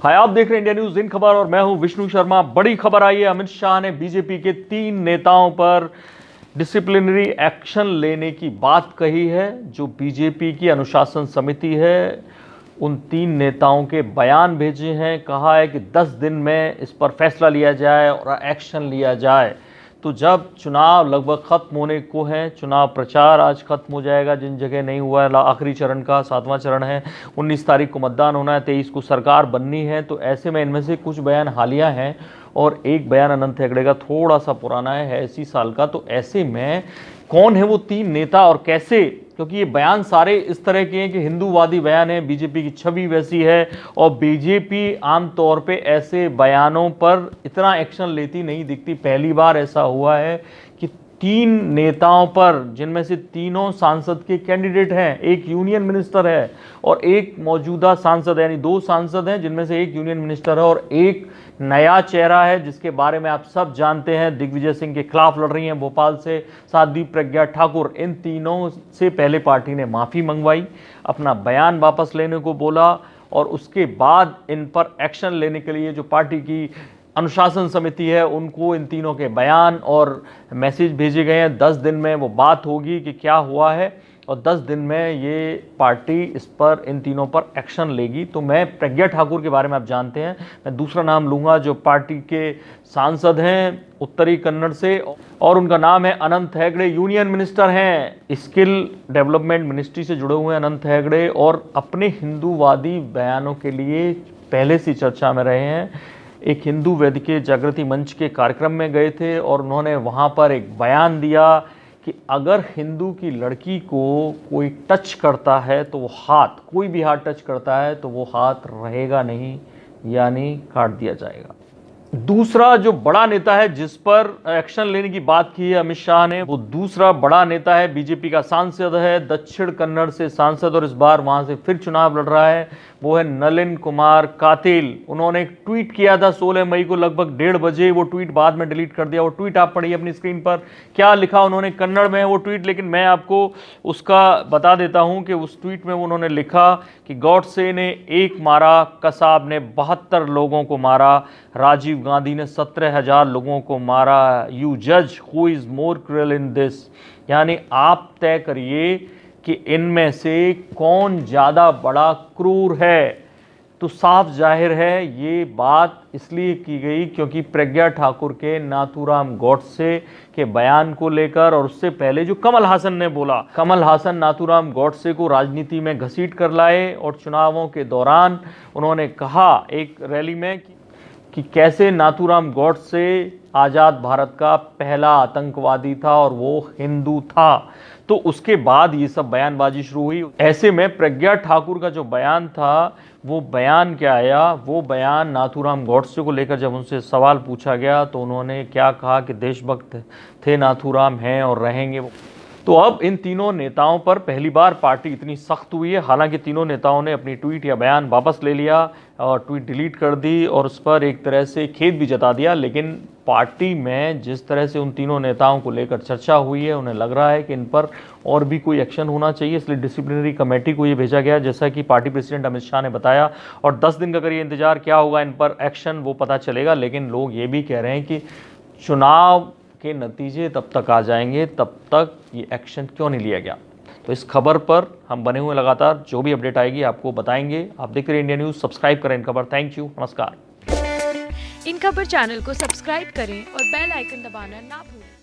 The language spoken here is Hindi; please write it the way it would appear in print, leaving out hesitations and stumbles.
हाय, आप देख रहे हैं इंडिया न्यूज इन खबर और मैं हूं विष्णु शर्मा। बड़ी खबर आई है, अमित शाह ने बीजेपी के 3 नेताओं पर डिसिप्लिनरी एक्शन लेने की बात कही है। जो बीजेपी की अनुशासन समिति है, उन 3 नेताओं के बयान भेजे हैं। कहा है कि 10 दिन में इस पर फैसला लिया जाए और एक्शन लिया जाए। तो जब चुनाव लगभग खत्म होने को हैं, चुनाव प्रचार आज खत्म हो जाएगा, जिन जगह नहीं हुआ है, आखिरी चरण का 7वां चरण है, 19 तारीख को मतदान होना है, 23 को सरकार बननी है। तो ऐसे में इनमें से कुछ बयान हालिया हैं और एक बयान अनंत हेगड़े का थोड़ा सा पुराना है, इसी साल का। तो ऐसे में कौन है वो 3 नेता और कैसे, क्योंकि ये बयान सारे इस तरह के हैं कि हिंदूवादी बयान है, बीजेपी की छवि वैसी है और बीजेपी आमतौर पे ऐसे बयानों पर इतना एक्शन लेती नहीं दिखती। पहली बार ऐसा हुआ है कि 3 नेताओं पर, जिनमें से तीनों सांसद के कैंडिडेट हैं, एक यूनियन मिनिस्टर है और एक मौजूदा सांसद है, यानी 2 सांसद हैं जिनमें से एक यूनियन मिनिस्टर है और एक नया चेहरा है जिसके बारे में आप सब जानते हैं, दिग्विजय सिंह के खिलाफ लड़ रही हैं भोपाल से, साध्वी प्रज्ञा ठाकुर। इन तीनों से पहले पार्टी ने माफ़ी मंगवाई, अपना बयान वापस लेने को बोला और उसके बाद इन पर एक्शन लेने के लिए जो पार्टी की अनुशासन समिति है, उनको इन तीनों के बयान और मैसेज भेजे गए हैं। 10 दिन में वो बात होगी कि क्या हुआ है और 10 दिन में ये पार्टी इस पर, इन तीनों पर एक्शन लेगी। तो मैं प्रज्ञा ठाकुर के बारे में आप जानते हैं, मैं दूसरा नाम लूँगा जो पार्टी के सांसद हैं उत्तरी कन्नड़ से, और उनका नाम है अनंत हेगड़े। यूनियन मिनिस्टर हैं, स्किल डेवलपमेंट मिनिस्ट्री से जुड़े हुए हैं अनंत हेगड़े और अपने हिंदूवादी बयानों के लिए पहले से चर्चा में रहे हैं। एक हिंदू वैदिक जागृति मंच के कार्यक्रम में गए थे और उन्होंने वहाँ पर एक बयान दिया कि अगर हिंदू की लड़की को कोई टच करता है तो वो हाथ, कोई भी हाथ टच करता है तो वो हाथ रहेगा नहीं, यानी काट दिया जाएगा। दूसरा जो बड़ा नेता है जिस पर एक्शन लेने की बात की है अमित शाह ने, वो दूसरा बड़ा नेता है, बीजेपी का सांसद है, दक्षिण कन्नड़ से सांसद और इस बार वहां से फिर चुनाव लड़ रहा है, वो है नलिन कुमार कातिल। उन्होंने एक ट्वीट किया था 16 मई को लगभग 1:30 बजे, वो ट्वीट बाद में डिलीट कर दिया। वो ट्वीट आप पढ़िए अपनी स्क्रीन पर, क्या लिखा उन्होंने, कन्नड़ में है वो ट्वीट, लेकिन मैं आपको उसका बता देता हूं कि उस ट्वीट में उन्होंने लिखा कि गॉडसे ने 1 मारा, कसाब ने 72 लोगों को मारा, राजीव गांधी ने 17,000 लोगों को मारा। यू जज who is more cruel in this, यानी आप तय करिए कि इनमें से कौन ज्यादा बड़ा क्रूर है। तो साफ जाहिर है ये बात इसलिए की गई क्योंकि प्रज्ञा ठाकुर के नाथूराम गॉडसे के बयान को लेकर, और उससे पहले जो कमल हासन ने बोला, कमल हासन नाथूराम गॉडसे को राजनीति में घसीट कर लाए और चुनावों के दौरान उन्होंने कहा एक रैली में कि कैसे नाथूराम गॉडसे आज़ाद भारत का पहला आतंकवादी था और वो हिंदू था। तो उसके बाद ये सब बयानबाजी शुरू हुई। ऐसे में प्रज्ञा ठाकुर का जो बयान था, वो बयान क्या आया, वो बयान नाथूराम गॉडसे को लेकर जब उनसे सवाल पूछा गया तो उन्होंने क्या कहा कि देशभक्त थे नाथूराम, हैं और रहेंगे। तो अब इन तीनों नेताओं पर पहली बार पार्टी इतनी सख्त हुई है। हालांकि तीनों नेताओं ने अपनी ट्वीट या बयान वापस ले लिया और ट्वीट डिलीट कर दी और उस पर एक तरह से खेद भी जता दिया, लेकिन पार्टी में जिस तरह से उन तीनों नेताओं को लेकर चर्चा हुई है, उन्हें लग रहा है कि इन पर और भी कोई एक्शन होना चाहिए, इसलिए डिसिप्लिनरी कमेटी को ये भेजा गया, जैसा कि पार्टी प्रेसिडेंट अमित शाह ने बताया। और 10 दिन का करिए इंतजार, क्या होगा इन पर एक्शन वो पता चलेगा। लेकिन लोग ये भी कह रहे हैं कि चुनाव के नतीजे तब तक आ जाएंगे, तब तक ये एक्शन क्यों नहीं लिया गया। तो इस खबर पर हम बने हुए, लगातार जो भी अपडेट आएगी आपको बताएंगे। आप देखते रहिए इंडिया न्यूज़, सब्सक्राइब करें इन खबर। थैंक यू, नमस्कार। इन खबर चैनल को सब्सक्राइब करें और बेल आइकन दबाना ना भूलें।